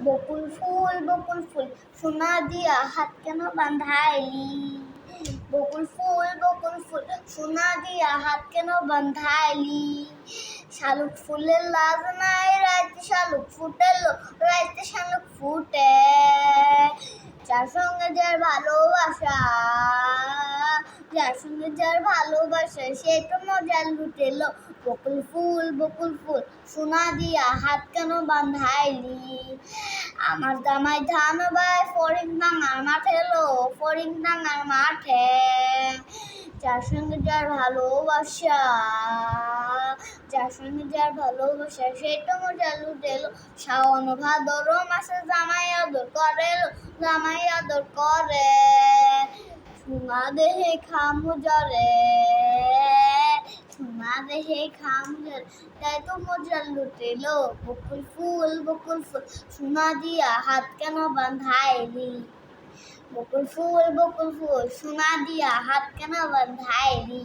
বকুল ফুল সোনা দিয়া হাত কেন বাঁধাইলি। বকুল ফুল সোনা দিয়া হাত কেন বাঁধাইলি। শালুক ফুলের লাজ নাই রাইতে শালুক ফুটেলো, রাইতে শালুক ফুটে। যার সঙ্গে যার ভালোবাসা, যার সঙ্গে যার ভালোবাসা সে তো মজা লুটেলো। বকুল ফুল সোনা দিয়া হাত কেন বাঁধাইলি। আমার জামাই ধান বায় ফড়িং ডাঙার মাঠে লো, ফড়িং ডাঙার মাঠে। যার সঙ্গে যার ভালোবাসা, যার সঙ্গে যার ভালোবাসা সে তো মজা লুটেলো। শাওন ভাদর মাসে জামাই আদর করে, জামাই আদর করে। সোনা দেহে খামু জরে, সোনা দেহে খামু জরে, তাই তো মজা লুটেলো। বকুল ফুল সোনা দিয়া হাত কেন বাঁধাইলি। বকুল ফুল সোনা দিয়া হাত কেন বাঁধাইলি।